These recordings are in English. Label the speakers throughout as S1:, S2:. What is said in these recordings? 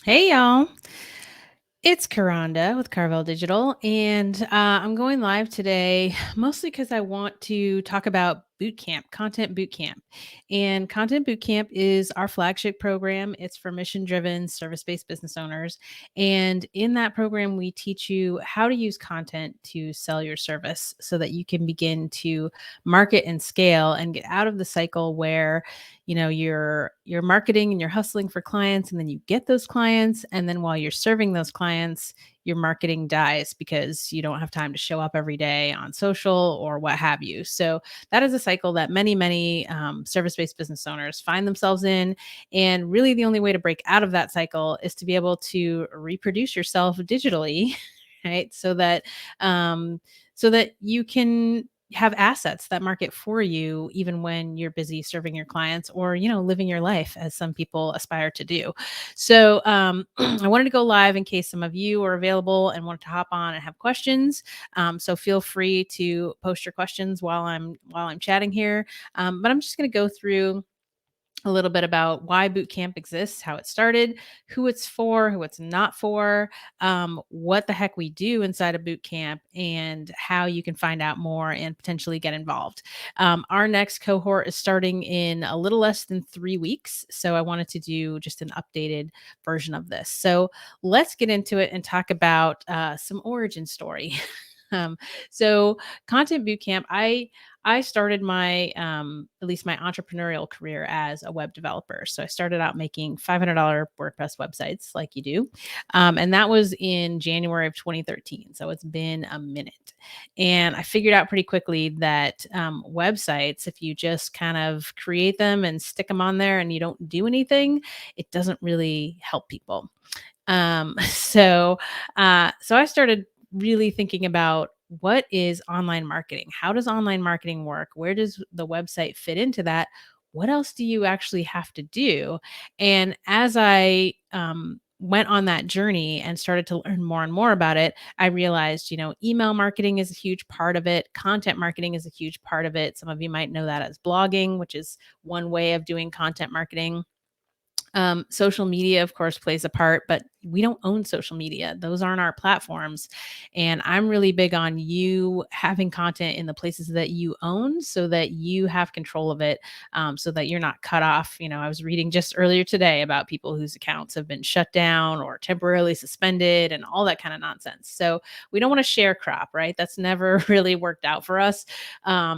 S1: Hey y'all. It's Karanda with Carvel Digital, and I'm going live today mostly because I want to talk about boot camp, content boot camp. And content boot camp is our flagship program. It's for mission driven, service based business owners. And in that program, we teach you how to use content to sell your service so that you can begin to market and scale and get out of the cycle where you're marketing and you're hustling for clients, and then you get those clients, and then while you're serving those clients, your marketing dies because you don't have time to show up every day on social or what have you. So that is a cycle that many service-based business owners find themselves in, and really the only way to break out of that cycle is to be able to reproduce yourself digitally right, so that you can have assets that market for you even when you're busy serving your clients or living your life as some people aspire to do. So I wanted to go live in case some of you are available and wanted to hop on and have questions. So feel free to post your questions while I'm chatting here. But I'm just going to go through a little bit about why boot camp exists, how it started, who it's for, who it's not for, what the heck we do inside a boot camp, and how you can find out more and potentially get involved. Our next cohort is starting in a little less than 3 weeks. So I wanted to do just an updated version of this. So let's get into it and talk about some origin story. um, so content boot camp, I started my at least my entrepreneurial career as a web developer. So I started out making $500 WordPress websites like you do. And that was in January of 2013. So it's been a minute. And I figured out pretty quickly that websites, if you just kind of create them and stick them on there and you don't do anything, it doesn't really help people. So I started really thinking about what is online marketing? How does online marketing work? Where does the website fit into that? What else do you actually have to do? And as I went on that journey and started to learn more and more about it, I realized, email marketing is a huge part of it. Content marketing is a huge part of it. Some of you might know that as blogging, which is one way of doing content marketing. Social media, of course, plays a part, but we don't own social media. Those aren't our platforms. And I'm really big on you having content in the places that you own so that you have control of it, so that you're not cut off. I was reading just earlier today about people whose accounts have been shut down or temporarily suspended and all that kind of nonsense. So we don't want to share crop, right? That's never really worked out for us.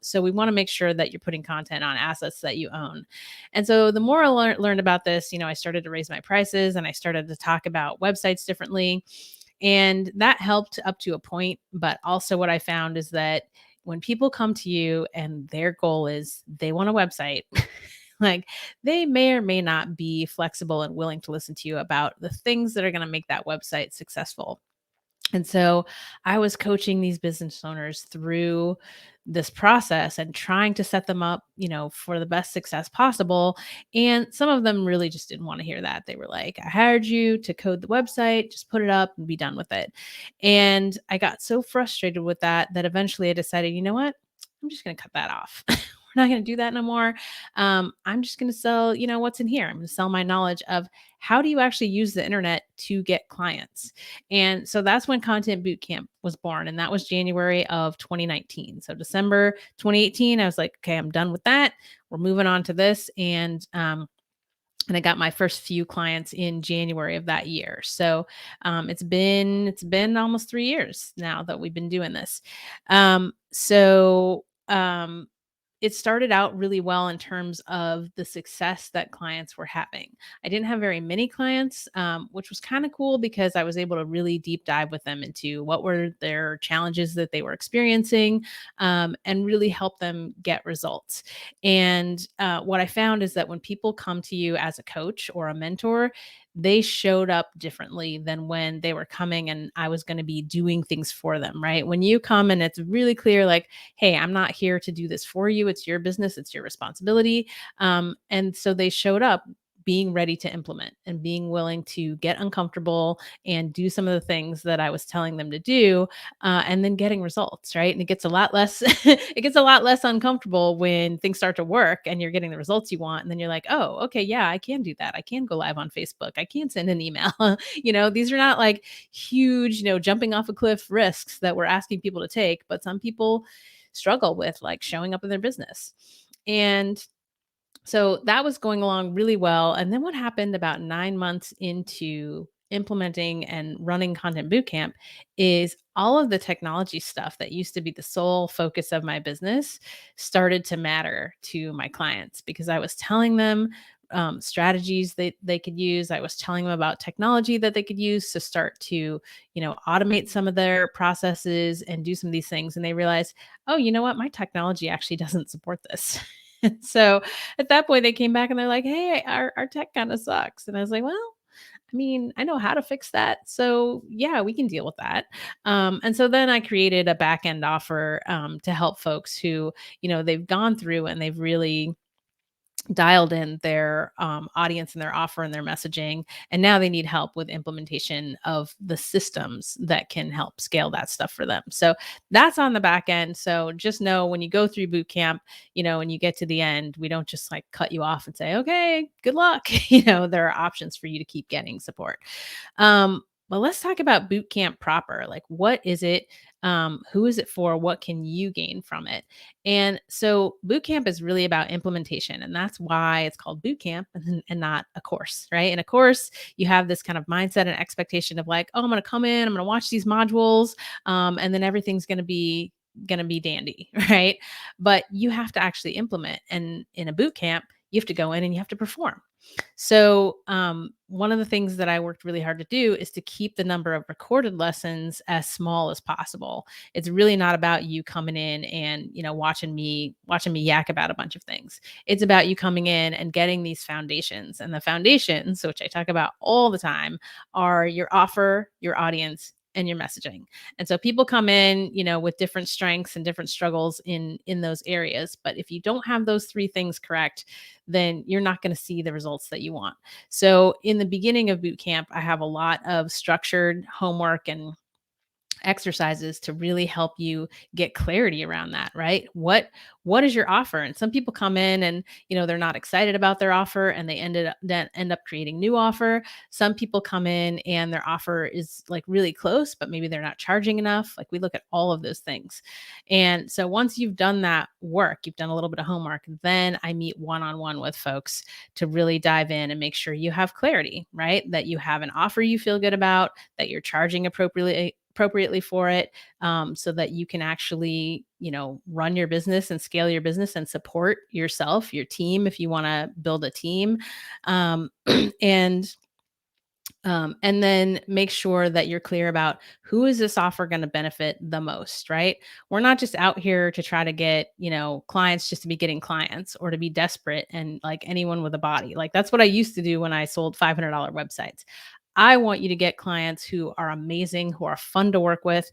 S1: So we want to make sure that you're putting content on assets that you own. And so the more I learned about this, I started to raise my prices and I started to talk about websites differently. And that helped up to a point. But also, what I found is that when people come to you and their goal is they want a website, like they may or may not be flexible and willing to listen to you about the things that are going to make that website successful. And so I was coaching these business owners through this process and trying to set them up, for the best success possible. And some of them really just didn't want to hear that. They were like, I hired you to code the website, just put it up and be done with it. And I got so frustrated with that eventually I decided, you know what? I'm just going to cut that off. We're not going to do that no more. I'm just going to sell, what's in here. I'm going to sell my knowledge of how do you actually use the internet to get clients. And so that's when Content Bootcamp was born. And that was January of 2019. So December 2018, I was like, okay, I'm done with that. We're moving on to this. And I got my first few clients in January of that year. So it's been almost 3 years now that we've been doing this. Um, so um, it started out really well in terms of the success that clients were having. I didn't have very many clients, which was kind of cool because I was able to really deep dive with them into what were their challenges that they were experiencing, and really help them get results. And what I found is that when people come to you as a coach or a mentor, they showed up differently than when they were coming and I was going to be doing things for them, right? When you come and it's really clear, like, hey, I'm not here to do this for you. It's your business, it's your responsibility. And so they showed up being ready to implement and being willing to get uncomfortable and do some of the things that I was telling them to do, and then getting results, right? And it gets a lot less it gets a lot less uncomfortable when things start to work and you're getting the results you want, and then you're like, oh, okay, yeah, I can do that. I can go live on Facebook. I can send an email. These are not like huge, jumping off a cliff risks that we're asking people to take, but some people struggle with like showing up in their business. And so that was going along really well. And then what happened about 9 months into implementing and running Content Bootcamp is all of the technology stuff that used to be the sole focus of my business started to matter to my clients because I was telling them strategies they could use. I was telling them about technology that they could use to start to, automate some of their processes and do some of these things. And they realized, oh, you know what? My technology actually doesn't support this. So at that point, they came back and they're like, "Hey, our tech kind of sucks." And I was like, "Well, I mean, I know how to fix that. So yeah, we can deal with that." And so then I created a back end offer to help folks who, they've gone through and they've really dialed in their audience and their offer and their messaging, and now they need help with implementation of the systems that can help scale that stuff for them. So that's on the back end. So just know when you go through boot camp, and you get to the end, we don't just like cut you off and say, okay, good luck. There are options for you to keep getting support. But let's talk about boot camp proper. Like, what is it? Who is it for? What can you gain from it? And so, boot camp is really about implementation, and that's why it's called boot camp and not a course, right? In a course, you have this kind of mindset and expectation of like, oh, I'm going to come in, I'm going to watch these modules, and then everything's going to be dandy, right? But you have to actually implement, and in a boot camp, you have to go in and you have to perform. So, one of the things that I worked really hard to do is to keep the number of recorded lessons as small as possible. It's really not about you coming in and, watching me yak about a bunch of things. It's about you coming in and getting these foundations. And the foundations, which I talk about all the time, are your offer, your audience, and your messaging. And so people come in, with different strengths and different struggles in those areas, but if you don't have those three things correct, then you're not going to see the results that you want. So in the beginning of boot camp, I have a lot of structured homework and exercises to really help you get clarity around that, right? What is your offer? And some people come in and, they're not excited about their offer and they end up creating new offer. Some people come in and their offer is like really close, but maybe they're not charging enough. Like we look at all of those things. And so once you've done that work, you've done a little bit of homework, then I meet one-on-one with folks to really dive in and make sure you have clarity, right? That you have an offer you feel good about, that you're charging appropriately for it, so that you can actually run your business and scale your business and support yourself, your team, if you want to build a team, um, and and then make sure that you're clear about who is this offer going to benefit the most, right? We're not just out here to try to get, clients just to be getting clients or to be desperate and like anyone with a body. Like that's what I used to do when I sold $500 websites. I want you to get clients who are amazing, who are fun to work with,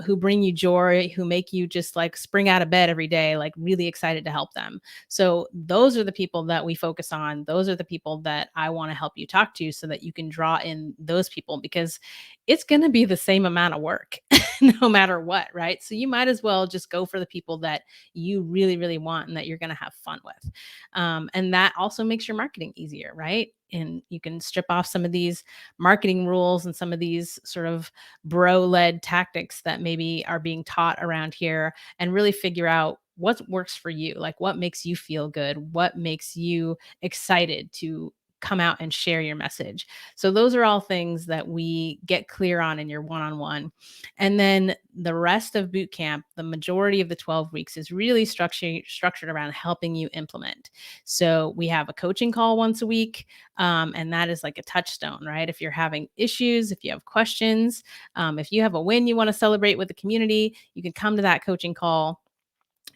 S1: who bring you joy, who make you just like spring out of bed every day, like really excited to help them. So, those are the people that we focus on. Those are the people that I want to help you talk to so that you can draw in those people because it's going to be the same amount of work no matter what, right? So, you might as well just go for the people that you really, really want and that you're going to have fun with. And that also makes your marketing easier, right? And you can strip off some of these marketing rules and some of these sort of bro led tactics that maybe are being taught around here and really figure out what works for you. Like what makes you feel good? What makes you excited to come out and share your message? So, those are all things that we get clear on in your one on one. And then the rest of boot camp, the majority of the 12 weeks is really structured around helping you implement. So, we have a coaching call once a week. And that is like a touchstone, right? If you're having issues, if you have questions, if you have a win you want to celebrate with the community, you can come to that coaching call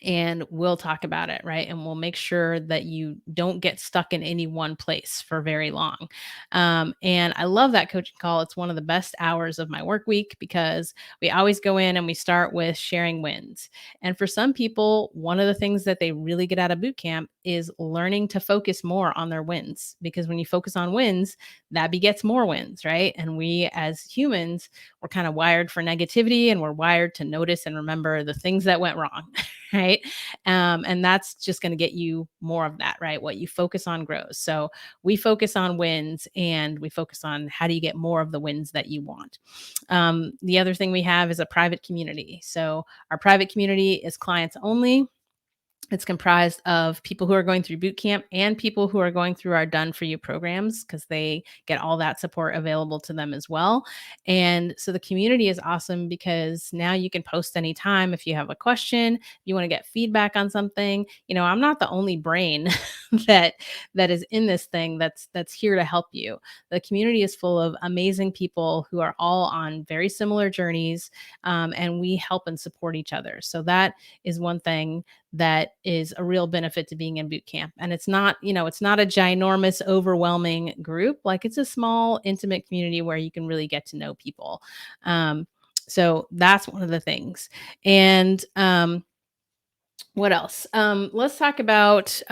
S1: and we'll talk about it, right? And we'll make sure that you don't get stuck in any one place for very long. And I love that coaching call. It's one of the best hours of my work week because we always go in and we start with sharing wins. And for some people, one of the things that they really get out of boot camp is learning to focus more on their wins, because when you focus on wins, that begets more wins, right? And we as humans, we're kind of wired for negativity, and we're wired to notice and remember the things that went wrong. Right. And that's just going to get you more of that, right? What you focus on grows. So we focus on wins, and we focus on how do you get more of the wins that you want. The other thing we have is a private community. So our private community is clients only. It's comprised of people who are going through boot camp and people who are going through our done for you programs, because they get all that support available to them as well. And so the community is awesome because now you can post anytime if you have a question, you want to get feedback on something. I'm not the only brain that is in this thing that's here to help you. The community is full of amazing people who are all on very similar journeys, and we help and support each other. So that is one thing that is a real benefit to being in boot camp. And it's not a ginormous, overwhelming group. Like, it's a small, intimate community where you can really get to know people. So that's one of the things. And what else? Let's talk about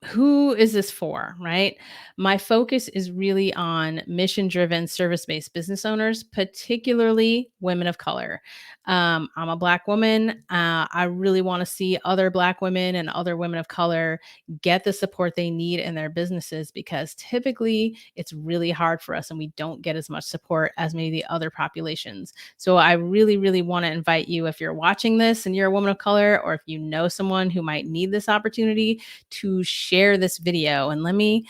S1: who is this for, right? My focus is really on mission driven, service based business owners, particularly women of color. I'm a Black woman. I really want to see other Black women and other women of color get the support they need in their businesses, because typically it's really hard for us and we don't get as much support as maybe other populations. So I really, really want to invite you, if you're watching this and you're a woman of color, or if you know someone who might need this opportunity, to share this video. And let me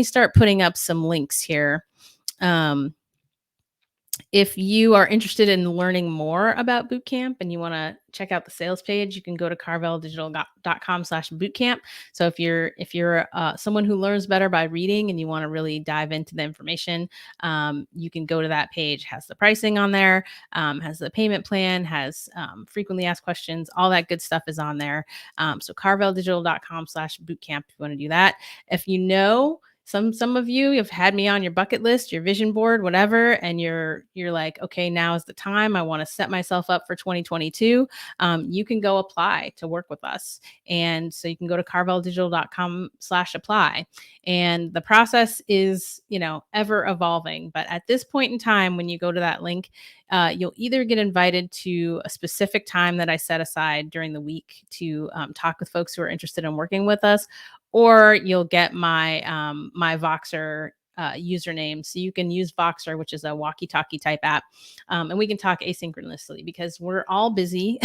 S1: start putting up some links here. Um, if you are interested in learning more about bootcamp and you want to check out the sales page, you can go to carveldigital.com/bootcamp. So if you're someone who learns better by reading and you want to really dive into the information, you can go to that page. It has the pricing on there, has the payment plan, has frequently asked questions, all that good stuff is on there. So carveldigital.com/bootcamp if you want to do that. If you know some of you have had me on your bucket list, your vision board, whatever, and you're like, okay, now is the time. I want to set myself up for 2022. You can go apply to work with us. And so you can go to carveldigital.com/apply. And the process is, ever evolving. But at this point in time, when you go to that link, you'll either get invited to a specific time that I set aside during the week to talk with folks who are interested in working with us, or you'll get my Voxer username. So you can use Voxer, which is a walkie-talkie type app, and we can talk asynchronously because we're all busy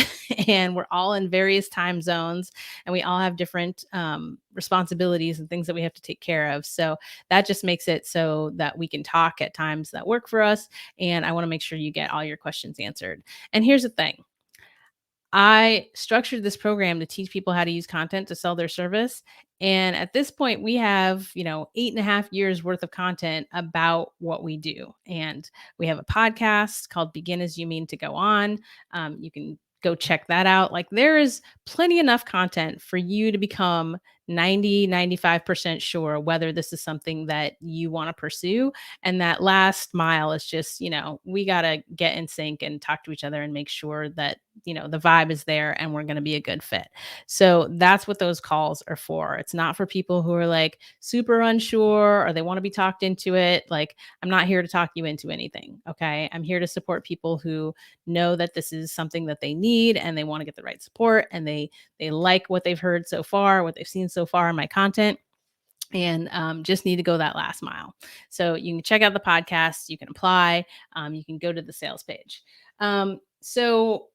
S1: and we're all in various time zones, and we all have different responsibilities and things that we have to take care of. So that just makes it so that we can talk at times that work for us. And I want to make sure you get all your questions answered. And here's the thing. I structured this program to teach people how to use content to sell their service. And at this point, we have, 8.5 years worth of content about what we do. And we have a podcast called Begin As You Mean to Go On. You can go check that out. Like, there is plenty enough content for you to become 95% sure whether this is something that you want to pursue. And that last mile is just, we got to get in sync and talk to each other and make sure that the vibe is there and we're going to be a good fit. So that's what those calls are for. It's not for people who are like super unsure or they want to be talked into it. Like, I'm not here to talk you into anything. Okay. I'm here to support people who know that this is something that they need and they want to get the right support, and they like what they've heard so far, what they've seen so far in my content, and just need to go that last mile. So you can check out the podcast, you can apply, you can go to the sales page. So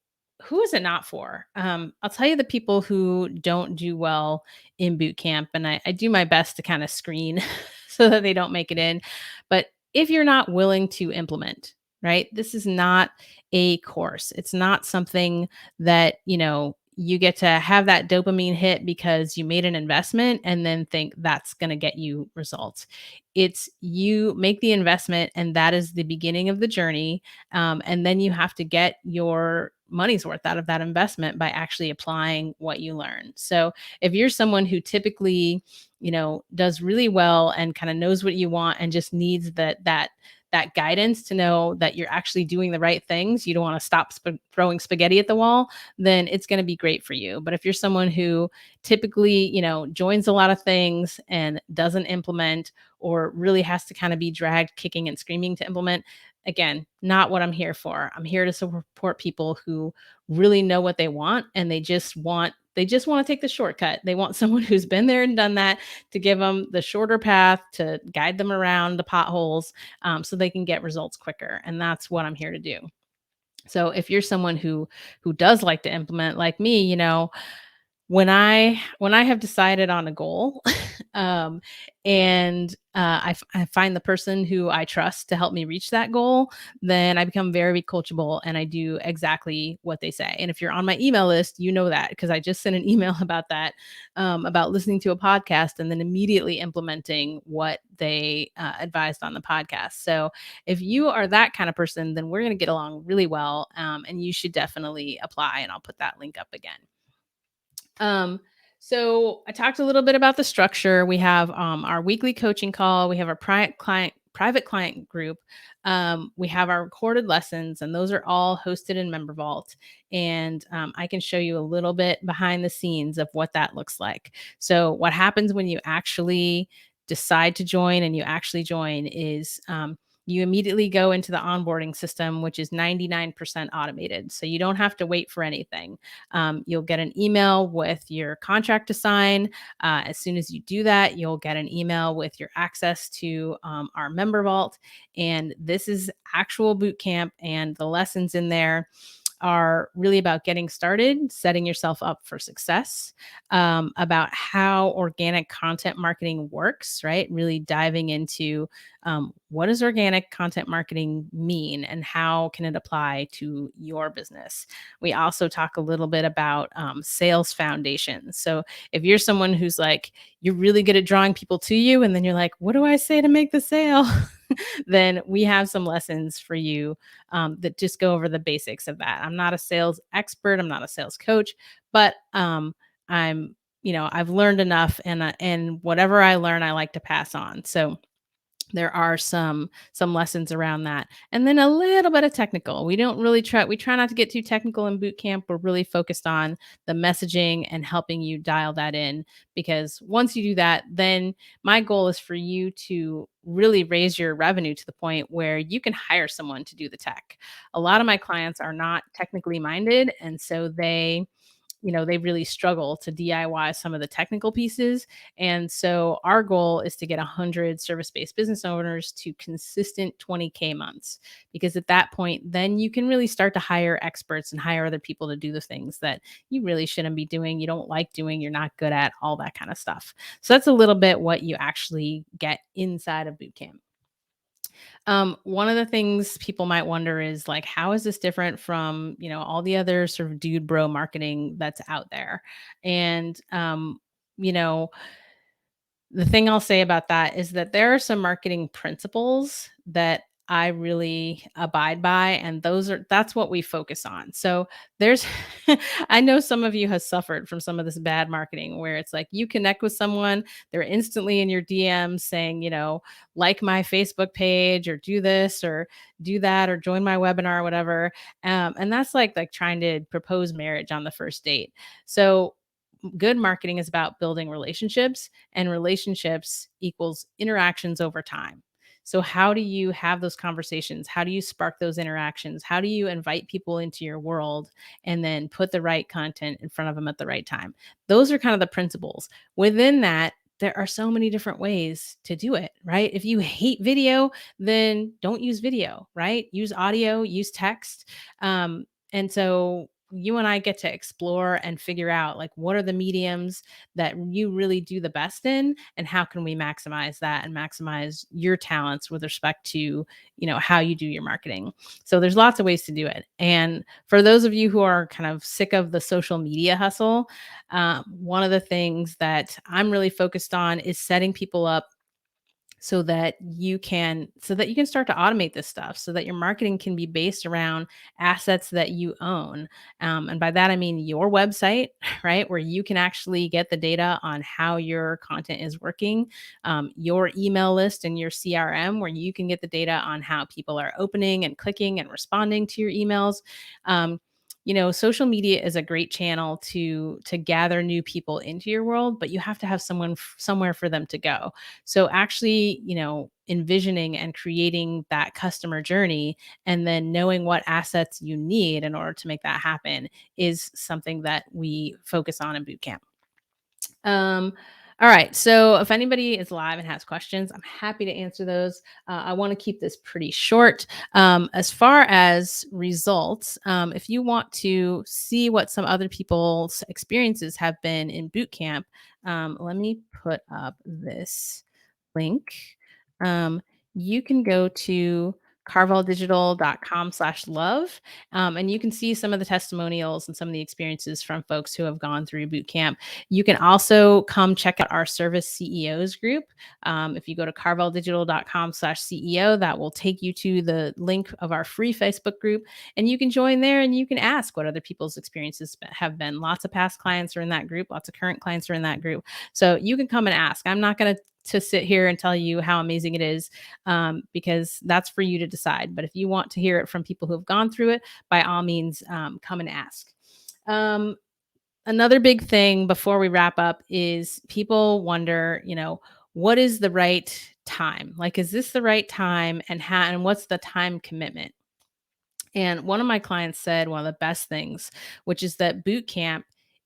S1: who is it not for? I'll tell you the people who don't do well in boot camp, and I do my best to kind of screen so that they don't make it in. But if you're not willing to implement, right, this is not a course. It's not something that, you get to have that dopamine hit because you made an investment and then think that's going to get you results. It's you make the investment and that is the beginning of the journey. And then you have to get your money's worth out of that investment by actually applying what you learn. So if you're someone who typically, does really well and kind of knows what you want and just needs that guidance to know that you're actually doing the right things, you don't want to stop throwing spaghetti at the wall, then it's going to be great for you. But if you're someone who typically, joins a lot of things and doesn't implement, or really has to kind of be dragged kicking and screaming to implement, again, not what I'm here for. I'm here to support people who really know what they want, and they just want to take the shortcut. They want someone who's been there and done that to give them the shorter path, to guide them around the potholes, so they can get results quicker. And that's what I'm here to do. So if you're someone who does like to implement, like me, when I have decided on a goal, um, and I find the person who I trust to help me reach that goal, then I become very coachable and I do exactly what they say. And if you're on my email list, you know that because I just sent an email about that, about listening to a podcast and then immediately implementing what they advised on the podcast. So if you are that kind of person, then we're going to get along really well, and you should definitely apply. And I'll put that link up again. Um, so I talked a little bit about the structure. We have our weekly coaching call. We have our private client group. We have our recorded lessons, and those are all hosted in Member Vault. And I can show you a little bit behind the scenes of what that looks like. So what happens when you actually decide to join and you actually join is, you immediately go into the onboarding system, which is 99% automated. So you don't have to wait for anything. You'll get an email with your contract to sign. As soon as you do that, you'll get an email with your access to our member vault. And this is actual boot camp, and the lessons in there are really about getting started, setting yourself up for success, about how organic content marketing works, right? Really diving into, what does organic content marketing mean and how can it apply to your business. We also talk a little bit about sales foundations. So if you're someone who's like, you're really good at drawing people to you, and then you're like, what do I say to make the sale? Then we have some lessons for you, that just go over the basics of that. I'm not a sales expert, I'm not a sales coach, but I'm, I've learned enough, and whatever I learn, I like to pass on. So there are some lessons around that, and then a little bit of technical. We try not to get too technical in boot camp. We're really focused on the messaging and helping you dial that in, because once you do that, then my goal is for you to really raise your revenue to the point where you can hire someone to do the tech. A lot of my clients are not technically minded, and so they really struggle to DIY some of the technical pieces. And so our goal is to get 100 service-based business owners to consistent 20K months, because at that point, then you can really start to hire experts and hire other people to do the things that you really shouldn't be doing, you don't like doing, you're not good at, all that kind of stuff. So that's a little bit what you actually get inside of bootcamp. One of the things people might wonder is like, how is this different from, all the other sort of dude bro marketing that's out there? And, you know, the thing I'll say about that is that there are some marketing principles that I really abide by, and that's what we focus on. So there's I know some of you has suffered from some of this bad marketing where it's like you connect with someone, they're instantly in your DMs saying, like my Facebook page, or do this or do that, or join my webinar or whatever. And that's like trying to propose marriage on the first date. So good marketing is about building relationships, and relationships equals interactions over time. So how do you have those conversations? How do you spark those interactions? How do you invite people into your world and then put the right content in front of them at the right time? Those are kind of the principles. Within that, there are so many different ways to do it, right? If you hate video, then don't use video, right? Use audio, use text. And so you and I get to explore and figure out, like, what are the mediums that you really do the best in, and how can we maximize that and maximize your talents with respect to, how you do your marketing. So there's lots of ways to do it. And for those of you who are kind of sick of the social media hustle, one of the things that I'm really focused on is setting people up so that you can start to automate this stuff, so that your marketing can be based around assets that you own. And by that I mean your website, right, where you can actually get the data on how your content is working, your email list and your CRM, where you can get the data on how people are opening and clicking and responding to your emails. Social media is a great channel to gather new people into your world, but you have to have somewhere for them to go. So actually, envisioning and creating that customer journey, and then knowing what assets you need in order to make that happen, is something that we focus on in boot camp. Um, all right. So if anybody is live and has questions, I'm happy to answer those. I want to keep this pretty short. As far as results, if you want to see what some other people's experiences have been in boot camp, let me put up this link. Um, you can go to carveldigital.com/love, and you can see some of the testimonials and some of the experiences from folks who have gone through boot camp. You can also come check out our service CEOs group. If you go to carveldigital.com/CEO, that will take you to the link of our free Facebook group, and you can join there and you can ask what other people's experiences have been. Lots of past clients are in that group, lots of current clients are in that group. So you can come and ask. I'm not going to sit here and tell you how amazing it is, because that's for you to decide. But if you want to hear it from people who have gone through it, by all means, come and ask. Um, Another big thing before we wrap up is people wonder, what is the right time? Like, is this the right time? And what's the time commitment? And one of my clients said one of the best things, which is that boot camp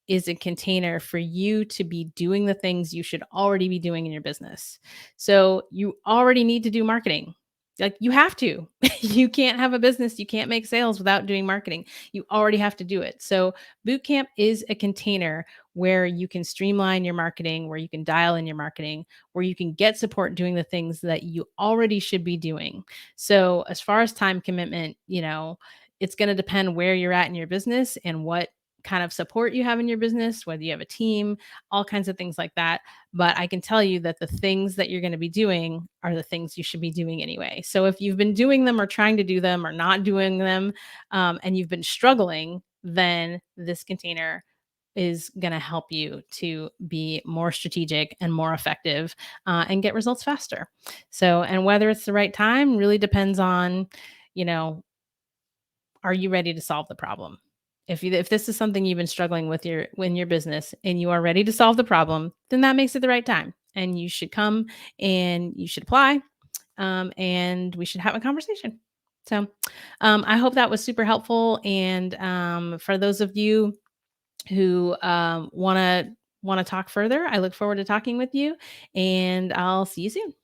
S1: is a container for you to be doing the things you should already be doing in your business. So you already need to do marketing. Like, you have to. You can't have a business, you can't make sales without doing marketing. You already have to do it. So boot camp is a container where you can streamline your marketing, where you can dial in your marketing, where you can get support doing the things that you already should be doing. So as far as time commitment, it's going to depend where you're at in your business and what kind of support you have in your business, whether you have a team, all kinds of things like that. But I can tell you that the things that you're going to be doing are the things you should be doing anyway. So if you've been doing them or trying to do them or not doing them, and you've been struggling, then this container is going to help you to be more strategic and more effective, and get results faster. So, and whether it's the right time really depends on, you know, are you ready to solve the problem? If this is something you've been struggling with in your business and you are ready to solve the problem, then that makes it the right time. And you should come and you should apply, and we should have a conversation. So, I hope that was super helpful. And for those of you who want to talk further, I look forward to talking with you, and I'll see you soon.